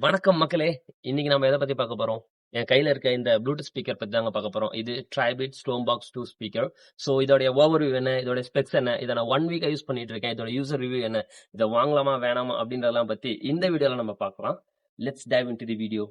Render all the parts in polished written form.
வணக்கம் மக்களே. இன்னைக்கு நம்ம எதை பத்தி பார்க்க போறோம்? என் கையில இருக்க இந்த ப்ளூடூத் ஸ்பீக்கர் பத்தி தாங்க பார்க்க போறோம். இது ட்ரைபிட் ஸ்டோன்பாக்ஸ் 2 ஸ்பீக்கர். ஸோ இதோடைய ஓவர்வியூ என்ன, இதோட ஸ்பெக்ஸ் என்ன, இதை நான் 1 வீக்கா யூஸ் பண்ணிட்டு இருக்கேன். இதோட யூசர் ரிவ்யூ என்ன, இதை வாங்கலாமா வேணாமா அப்படின்றதெல்லாம் பத்தி இந்த வீடியோல நம்ம பார்க்கலாம். Let's dive into the video.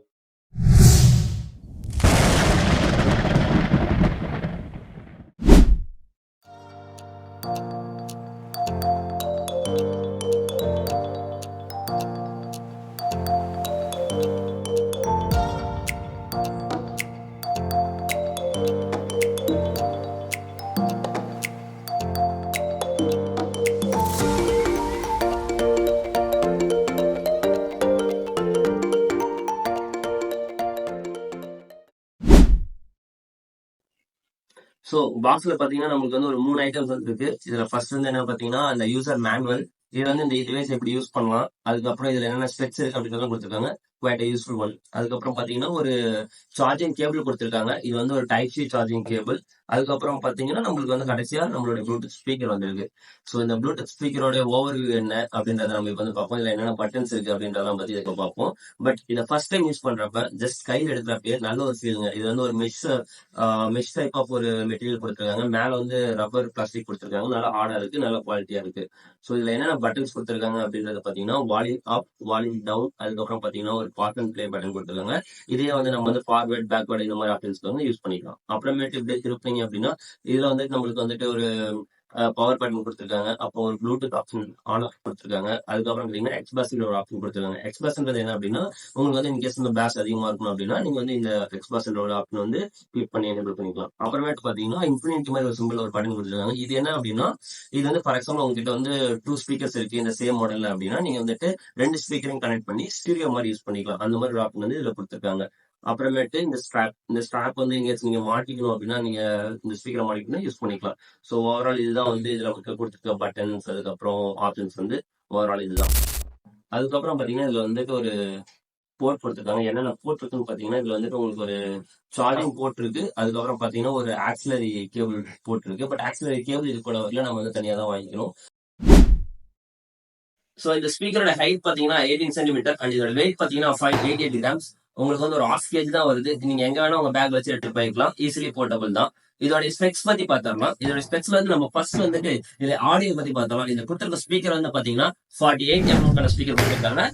So பாக்ஸ்ல பாத்தீங்கன்னா நமக்கு வந்து ஒரு 3 ஐட்டம்ஸ் வந்து இருக்கு. இதுல ஃபர்ஸ்ட் வந்து என்ன பாத்தீங்கன்னா அந்த யூசர் மேனுவல். இது வந்து இந்த டிவைஸ் எப்படி யூஸ் பண்ணலாம், அதுக்கப்புறம் இதுல என்னென்ன ஸ்பெக்ஸ் இருக்கு அப்படின்றத கொடுத்துருக்காங்க. Quite useful one. அதுக்கப்புறம் பாத்தீங்கன்னா ஒரு சார்ஜிங் கேபிள் கொடுத்துருக்காங்க. இது வந்து ஒரு டைப் சி சார்ஜிங் கேபிள். அதுக்கப்புறம் பாத்தீங்கன்னா நம்மளுக்கு வந்து கடைசியா நம்மளோட ப்ளூடூத் ஸ்பீக்கர் வந்துருக்கு. ஸோ இந்த ப்ளூடூத் ஸ்பீக்கரோட ஓவர்வியூ என்ன அப்படின்றத நம்ம இப்போ வந்து பார்ப்போம். இதுல என்னென்ன பட்டன்ஸ் இருக்கு அப்படின்றதெல்லாம் பத்தி இப்போ பார்ப்போம். பட் இதை ஃபர்ஸ்ட் டைம் யூஸ் பண்றப்ப ஜஸ்ட் கையில் எடுக்கிறப்பே நல்ல ஒரு ஃபீலுங்க. இது வந்து ஒரு மெஷ் டைப் ஆஃப் ஒரு மெட்டீரியல் கொடுத்துருக்காங்க. மேல வந்து ரப்பர் பிளாஸ்டிக் கொடுத்துருக்காங்க. நல்லா ஹார்டா இருக்கு, நல்ல குவாலிட்டியா இருக்கு. ஸோ இதுல என்னென்ன பட்டன்ஸ் கொடுத்துருக்காங்க அப்படின்றத பாத்தீங்கன்னா வால்யூம் அப், வால்யூம் டவுன், அதுக்கப்புறம் பாத்தீங்கன்னா ஒரு பாஸ் அண்ட் பிளே பட்டன் கொடுத்துருக்காங்க. இதே வந்து நம்ம வந்து ஃபார்வர்ட் பேக்வர்ட் இந்த மாதிரி ஆப்ஷன்ஸ்க்கு வந்து யூஸ் பண்ணிக்கலாம். அப்புறமேட்டு இப்படி திருப்பிங்க அப்படின்னா இதுல வந்துட்டு நம்மளுக்கு வந்துட்டு ஒரு பவர் பட்டன் கொடுத்துருக்காங்க. அப்போ ஒரு ப்ளூடூத் ஆப்ஷன் ஆன் ஆஃப் கொடுத்துருக்காங்க. அதுக்கப்புறம் பார்த்தீங்கன்னா எக்ஸ்பாஸ்ன்ற ஒரு ஆப்ஷன் கொடுத்துருக்காங்க. எக்ஸ்பாஸ்ன்றது என்ன அப்படின்னா உங்களுக்கு வந்து இன்கேஸ் இந்த பேஸ் அதிகமா இருக்கணும் அப்படின்னா நீங்க வந்து இந்த எக்ஸ்பாஸ்ன்ற ஒரு ஆப்ஷன் வந்து கிளிக் பண்ணி எனேபிள் பண்ணிக்கலாம். அப்புறமேட்டு பாத்தீங்கன்னா இன்ஃபினிட்டி மாதிரி ஒரு சிம்பிள் ஒரு பட்டன் கொடுத்துருக்காங்க. இது என்ன அப்படின்னா இது வந்து ஃபார் எக்ஸாம்பிள் உங்ககிட்ட வந்து 2 ஸ்பீக்கர்ஸ் இருக்கு இந்த சேம் மாடல்ல அப்படின்னா நீங்க வந்துட்டு 2 ஸ்பீக்கரையும் கனெக்ட் பண்ணி ஸ்டீரியோ மாதிரி யூஸ் பண்ணிக்கலாம். அந்த மாதிரி ஒரு ஆப்ஷன் வந்து இதுல கொடுத்துருக்காங்க. அப்புறமேட்டு இந்த ஸ்ட்ராப் வந்து எங்கேயாச்சும் நீங்க மாட்டிக்கணும் அப்படின்னா நீங்க இந்த ஸ்பீக்கரை மாட்டிக்கணும் யூஸ் பண்ணிக்கலாம். ஸோ ஓவரால் இதுதான் வந்து இதுல கொடுத்துருக்க பட்டன்ஸ், அதுக்கப்புறம் ஆப்ஷன்ஸ் வந்து ஓவரால் இதுதான். அதுக்கப்புறம் பாத்தீங்கன்னா இதுல வந்துட்டு ஒரு போர்ட் கொடுத்துருக்காங்க. என்னென்ன போர்ட் இருக்குன்னு பாத்தீங்கன்னா இதுல வந்துட்டு உங்களுக்கு ஒரு சார்ஜிங் போர்ட் இருக்கு. அதுக்கப்புறம் பாத்தீங்கன்னா ஒரு ஆக்சிலரி கேபிள் போர்ட் இருக்கு. பட் ஆக்சிலரி கேபிள் இது கூட வரல, நம்ம வந்து தனியா தான் வாங்கிக்கணும். ஸோ இந்த ஸ்பீக்கரோட ஹைட் பாத்தீங்கன்னா 18 சென்டிமீட்டர் அண்ட் இதோட வெயிட் பாத்தீங்கன்னா 588 கிராம்ஸ். உங்களுக்கு வந்து ஒரு ஆஃப் கேஜ் தான் வருது. நீங்க எங்க வேணா உங்க பேக் வச்சு எடுத்து போய்க்கலாம். ஈஸிலி போர்ட்டபிள் தான். இதோட ஸ்பெக்ஸ் பத்தி பார்த்தோம்னா இதோட ஸ்பெக்ஸ்ல வந்து நம்ம ஃபர்ஸ்ட் வந்துட்டு இதுல ஆடியோ பத்தி பார்த்தோம். இந்த கொடுத்துருக்க ஸ்பீக்கர் வந்து பாத்தீங்கன்னா 48 mm ஸ்பீக்கர் கொடுத்துருக்காங்க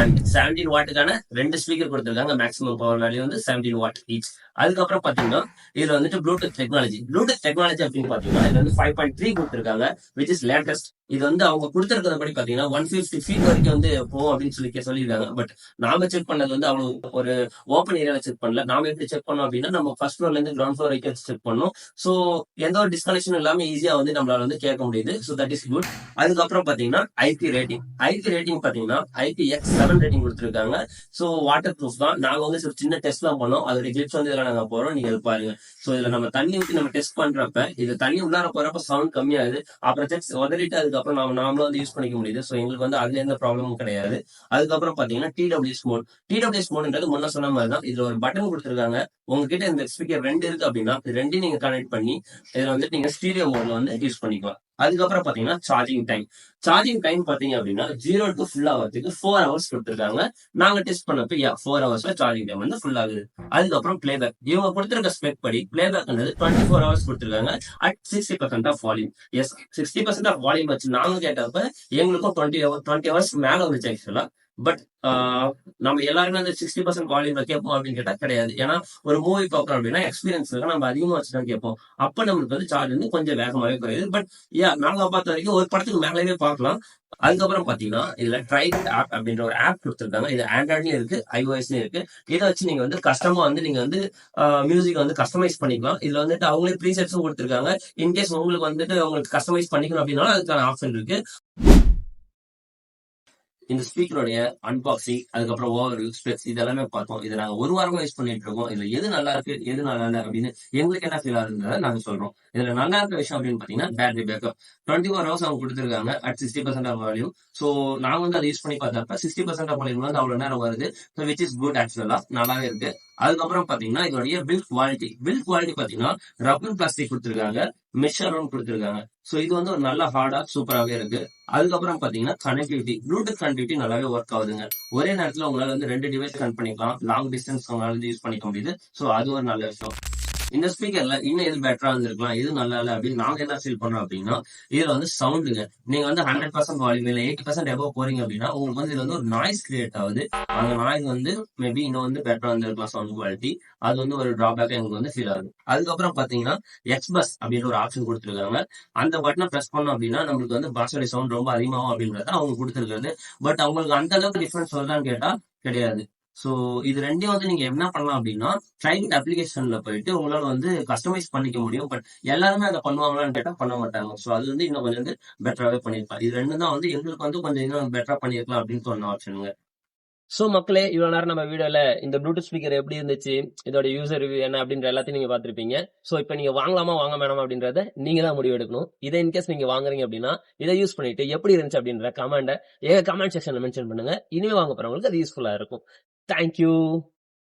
அண்ட் 17 வாட்டுக்கான 2 ஸ்பீக்கர் கொடுத்துருக்காங்க. மேக்ஸிமம் பவர் வேல்யூ வந்து 17 வாட் ஈச். அதுக்கப்புறம் பாத்தீங்கன்னா இதுல வந்துட்டு ப்ளூடூத் டெக்னாலஜி அப்படின்னு பாத்தீங்கன்னா இதுல வந்து 5.3 கொடுத்துருக்காங்க விச் இஸ் லேட்டஸ்ட். இது வந்து அவங்க கொடுத்துருக்கிறத படி பாத்தீங்கன்னா 150 ஃபீட் வரைக்கும் வந்து போகும் அப்படின்னு சொல்லியிருக்காங்க. பட் நாம செக் பண்ணது வந்து அவங்க ஒரு ஓப்பன் ஏரியால செக் பண்ணல. நாம எப்படி செக் பண்ணோம் அப்படின்னா நம்ம ஃபர்ஸ்ட் ஃப்ளோர்ல இருந்து கிரவுண்ட் ஃப்ளோர் வரைக்கும் செக் பண்ணோம். ஸோ எந்த ஒரு டிஸ்கனெக்ஷன் இல்லாம ஈஸியா வந்து நம்மளால வந்து கேட்க முடியுது. So that is good. அதுக்கப்புறம் பாத்தீங்கன்னா ஐபி ரேட்டிங் பாத்தீங்கன்னா IPX7 ரேட்டிங் கொடுத்துருக்காங்க. ஸோ வாட்டர் ப்ரூஃப் தான். நாங்க வந்து சின்ன டெஸ்ட் தான் பண்ணோம். அதோட கிளிப்ஸ் வந்து இதெல்லாம் நாங்க போறோம், நீங்க பாருங்க. ஸோ இதுல நம்ம தண்ணி ஊற்றி நம்ம டெஸ்ட் பண்றப்ப இது தண்ணி உள்ளார போறப்ப சவுண்ட் கம்மியாகுது. அப்புறம் ஜஸ்ட் உதறிட்டு அதுக்கப்புறம் நாமளும் வந்து யூஸ் பண்ணிக்க முடியுது. ஸோ எங்களுக்கு வந்து அதுல எந்த ப்ராப்ளமும் கிடையாது. அதுக்கப்புறம் பாத்தீங்கன்னா TWS மோட்ன்றது முன்ன சொன்ன மாதிரி தான். இதுல ஒரு பட்டன் கொடுத்துருக்காங்க. உங்ககிட்ட இந்த ஸ்பீக்கர் 2 இருக்கு அப்படின்னா இது 2 நீங்க கனெக்ட் பண்ணி இதுல வந்துட்டு நீங்க ஸ்டீரியோ மோட்ல வந்து யூஸ் பண்ணிக்கலாம். அதுக்கப்புறம் பாத்தீங்கன்னா சார்ஜிங் டைம் பாத்தீங்க அப்படின்னா 0 to ஃபுல் ஆகிறதுக்கு 4 ஹவர்ஸ் கொடுத்துருக்காங்க. நாங்க டெஸ்ட் பண்ணப்ப 4 ஹவர்ஸ்ல சார்ஜிங் டைம் வந்து ஃபுல் ஆகுது. அதுக்கப்புறம் பிளேபேக் இவங்க கொடுத்துருக்க ஸ்பெக் படி பிளேபேக் 24 ஹவர்ஸ் கொடுத்துருக்காங்க at 60% of volume. Yes, 60% of volume வச்சு நாங்க கேட்டப்ப எங்களுக்கும் 20 ஹவர்ஸ் மேல வந்துச்சு ஆக்சுவலா. பட் நம்ம எல்லாருமே வந்து 60% வால்யூம்ல கேட்போம் அப்படின்னு கேட்டா கிடையாது. ஏன்னா ஒரு மூவி பார்க்கறோம் அப்படின்னா எக்ஸ்பீரியன்ஸ் நம்ம அதிகமா வச்சுதான் கேட்போம். அப்ப நம்மளுக்கு வந்து சார்ஜ் வந்து கொஞ்சம் வேகமாவே குறையுது. பட் நாங்க பார்த்த வரைக்கும் ஒரு படத்துக்கு மேலேயே பார்க்கலாம். அதுக்கப்புறம் பாத்தீங்கன்னா இதுல ட்ரைபிட் ஆப் அப்படின்ற ஒரு ஆப் கொடுத்துருக்காங்க. இது ஆண்ட்ராய்ட்லயும் இருக்கு, iOSலயும் இருக்கு. இதை வச்சு நீங்க வந்து கஸ்டமா வந்து நீங்க வந்து மியூசிக் வந்து கஸ்டமைஸ் பண்ணிக்கலாம். இதுல வந்துட்டு அவங்களே ப்ரீசெட்ஸும் கொடுத்துருக்காங்க. இன்கேஸ் உங்களுக்கு வந்துட்டு உங்களுக்கு கஸ்டமைஸ் பண்ணிக்கணும் அப்படின்னாலும் அதுக்கான ஆப்ஷன் இருக்கு. இந்த ஸ்பீக்கருடைய அன்பாக்சிங், அதுக்கப்புறம் ஓவர்வியூ, ஸ்பெக்ஸ் இதெல்லாமே பார்த்தோம். இதை நாங்க ஒரு வாரமா யூஸ் பண்ணிட்டு இருக்கோம். இதுல எது நல்லா இருக்கு எது நல்லா இல்லை அப்படின்னு எங்களுக்கு என்ன ஃபீல் ஆகுதுன்றத நாங்க சொல்றோம். இதுல நல்லா இருக்க விஷயம் அப்படின்னு பாத்தீங்கன்னா பேட்டரி பேக்கப் 24 ஹவர்ஸ் அவங்க கொடுத்துருக்காங்க அட் 60% ஆஃப் வால்யூம். ஸோ நான் வந்து அதை யூஸ் பண்ணி பார்த்தப்ப 60% ஆஃப் வால்யூம் வந்து அவ்வளவு நேரம் வருது. ஸோ விச் இஸ் குட் ஆக்சுவலா நல்லாவே இருக்கு. அதுக்கப்புறம் பாத்தீங்கன்னா இதோடைய பில்ட் குவாலிட்டி பாத்தீங்கன்னா ரப்பர் பிளாஸ்டிக் கொடுத்துருக்காங்க, மெஷரும் கொடுத்துருக்காங்க. சோ இது வந்து ஒரு நல்ல ஹார்டா சூப்பராகவே இருக்கு. அதுக்கப்புறம் பாத்தீங்கன்னா கனெக்டிவிட்டி, ப்ளூடூத் கனெக்டிவிட்டி நல்லாவே ஒர்க் ஆகுதுங்க. ஒரே நேரத்துல உங்களால வந்து 2 டிவைஸ் கனெக்ட் பண்ணிக்கலாம், லாங் டிஸ்டன்ஸ் உங்களால வந்து யூஸ் பண்ணிக்க முடியுது. சோ அது ஒரு நல்ல விஷயம். இந்த ஸ்பீக்கர்ல இன்னும் எது பெட்டரா இருந்திருக்கலாம், எது நல்லா இல்ல அப்படின்னு நாங்க என்ன ஃபீல் பண்றோம் அப்படின்னா, இதுல வந்து சவுண்டுங்க. நீங்க வந்து 100% வால்யூம் இல்ல 80% எபோவ் போறீங்க அப்படின்னா உங்களுக்கு வந்து இதுல வந்து ஒரு நாய்ஸ் கிரியேட் ஆகுது. அந்த நாய்ஸ் வந்து மேபி இன்னும் வந்து பெட்டரா இருந்திருக்கலாம் சவுண்ட் குவாலிட்டி. அது வந்து ஒரு டிராபேக் எங்களுக்கு வந்து ஃபீல் ஆகுது. அதுக்கப்புறம் பாத்தீங்கன்னா எக்ஸ்பஸ் அப்படின்னு ஒரு ஆப்ஷன் கொடுத்துருக்காங்க. அந்த பட்டனை பிரஸ் பண்ணோம் அப்படின்னா நம்மளுக்கு வந்து பாஸோட சவுண்ட் ரொம்ப அதிகமாகும் அப்படின்றத அவங்க கொடுத்துருக்காரு. பட் அவங்களுக்கு அந்த அளவுக்கு டிஃபரன்ஸ் வருதான்னு கேட்டா கிடையாது. சோ இது ரெண்டையும் வந்து நீங்க என்ன பண்ணலாம் அப்படின்னா, ட்ரைவிட் அப்ளிகேஷன்ல போயிட்டு உங்களால வந்து கஸ்டமைஸ் பண்ணிக்க முடியும். பட் எல்லாருமே அதை பண்ணுவாங்களான்னு கேட்டா பண்ண மாட்டாங்க. சோ அது வந்து இன்னும் கொஞ்சம் வந்து பெட்டராவே பண்ணிருக்கலாம். இது ரெண்டும் தான் வந்து எங்களுக்கு வந்து கொஞ்சம் இன்னும் பெட்டரா பண்ணிருக்கலாம் அப்படின்னு சொன்ன ஆப்ஷனுங்க. சோ மக்களே, இவ்வளவு நேரம் நம்ம வீடியோல இந்த ப்ளூடூத் ஸ்பீக்கர் எப்படி இருந்துச்சு, இதோட யூசர் ரிவ்யூ என்ன அப்படின்ற எல்லாத்தையும் நீங்க பாத்திருப்பீங்க. சோ இப்ப நீங்க வாங்கலாமா வாங்க வேணாமா அப்படின்றத நீங்க தான் முடிவு எடுக்கணும். இதை இன்கேஸ் நீங்க வாங்குறீங்க அப்படின்னா இதை யூஸ் பண்ணிட்டு எப்படி இருந்துச்சு அப்படின்ற கமெண்ட எங்க கமெண்ட் செக்ஷன்ல மென்ஷன் பண்ணுங்க. இனிமே வாங்க போறவங்களுக்கு அது யூஸ்ஃபுல்லா இருக்கும். தேங்க்யூ.